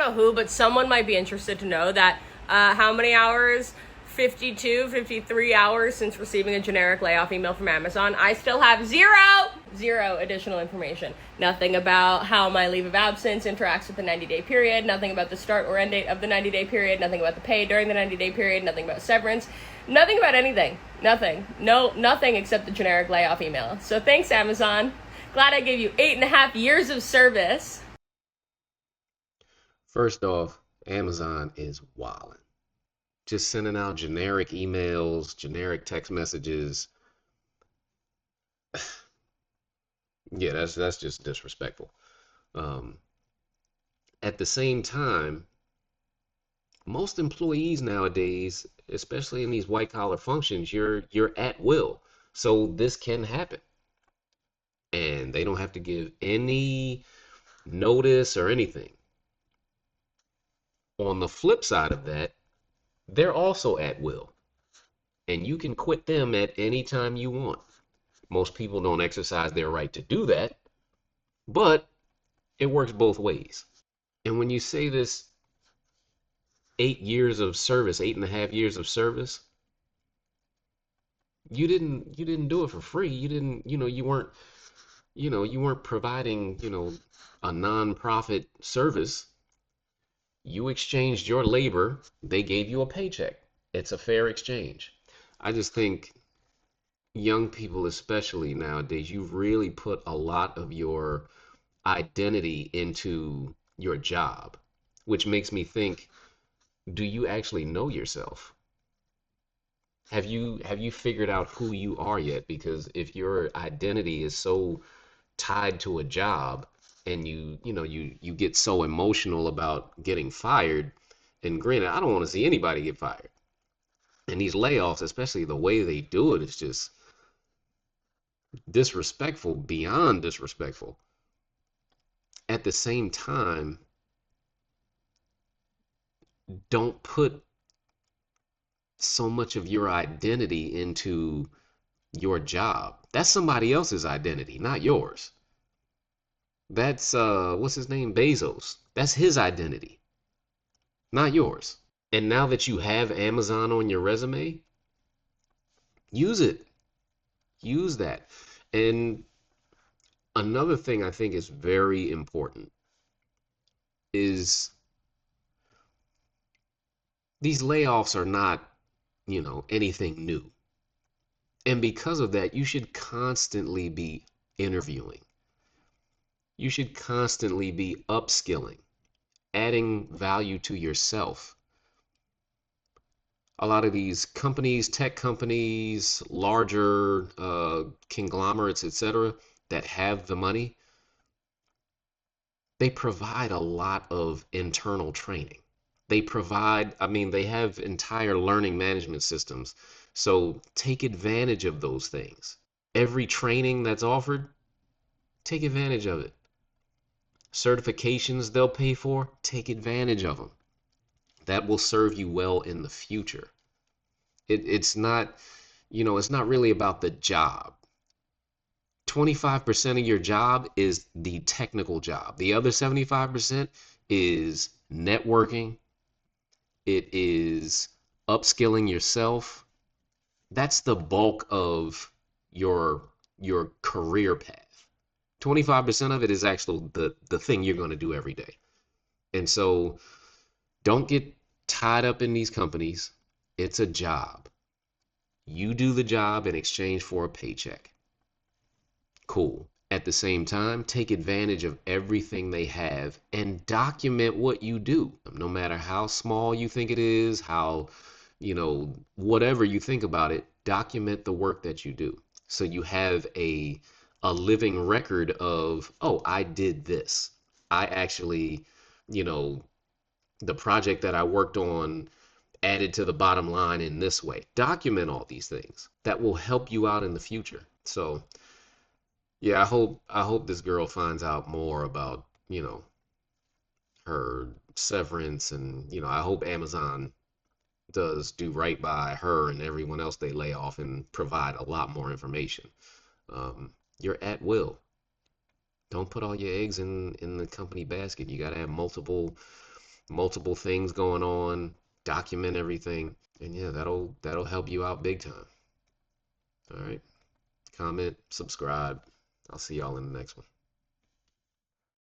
know who, but someone might be interested to know that how many hours? 52, 53 hours since receiving a generic layoff email from Amazon. I still have zero additional information. Nothing about how my leave of absence interacts with the 90-day period, nothing about the start or end date of the 90-day period, nothing about the pay during the 90-day period, nothing about severance, nothing about anything. Nothing. No, nothing except the generic layoff email. So thanks, Amazon. Glad I gave you 8.5 years of service. First off, Amazon is wilding. Just sending out generic emails, generic text messages. Yeah, that's just disrespectful. Um, at the same time, most employees nowadays, especially in these white collar functions, you're at will. So this can happen. And they don't have to give any notice or anything. On the flip side of that, they're also at will. And you can quit them at any time you want. Most people don't exercise their right to do that, but it works both ways. And when you say this 8 years of service, 8.5 years of service, you didn't do it for free. You didn't, you weren't providing, a non-profit service. You exchanged your labor, they gave you a paycheck. It's a fair exchange. I just think young people, especially nowadays, you've really put a lot of your identity into your job, which makes me think, do you actually know yourself? Have you figured out who you are yet? Because if your identity is so tied to a job and you get so emotional about getting fired, and granted, I don't want to see anybody get fired. And these layoffs, especially the way they do it, is just disrespectful, beyond disrespectful. At the same time, don't put so much of your identity into your job. That's somebody else's identity, not yours. That's what's his name? Bezos. That's his identity, not yours. And now that you have Amazon on your resume, use it. Use that. And another thing I think is very important is these layoffs are not, anything new. And because of that, you should constantly be interviewing. You should constantly be upskilling, adding value to yourself. A lot of these companies, tech companies, larger conglomerates, etc., that have the money, they provide a lot of internal training. I mean, they have entire learning management systems. So take advantage of those things. Every training that's offered, take advantage of it. Certifications they'll pay for, take advantage of them. That will serve you well in the future. It's not, it's not really about the job. 25% of your job is the technical job. The other 75% is networking. It is upskilling yourself. That's the bulk of your career path. 25% of it is actually the thing you're going to do every day. And so don't get tied up in these companies. It's a job. You do the job in exchange for a paycheck. Cool. At the same time, take advantage of everything they have and document what you do, no matter how small you think it is, how, whatever you think about it, document the work that you do. So you have a living record of, oh, I did this. I actually, you know, the project that I worked on added to the bottom line in this way. Document all these things. That will help you out in the future. So, yeah, I hope this girl finds out more about, her severance, and, I hope Amazon does do right by her and everyone else they lay off and provide a lot more information. You're at will. Don't put all your eggs in the company basket. You got to have multiple, multiple things going on, document everything, and yeah, that'll help you out big time. All right. Comment, subscribe. I'll see y'all in the next one.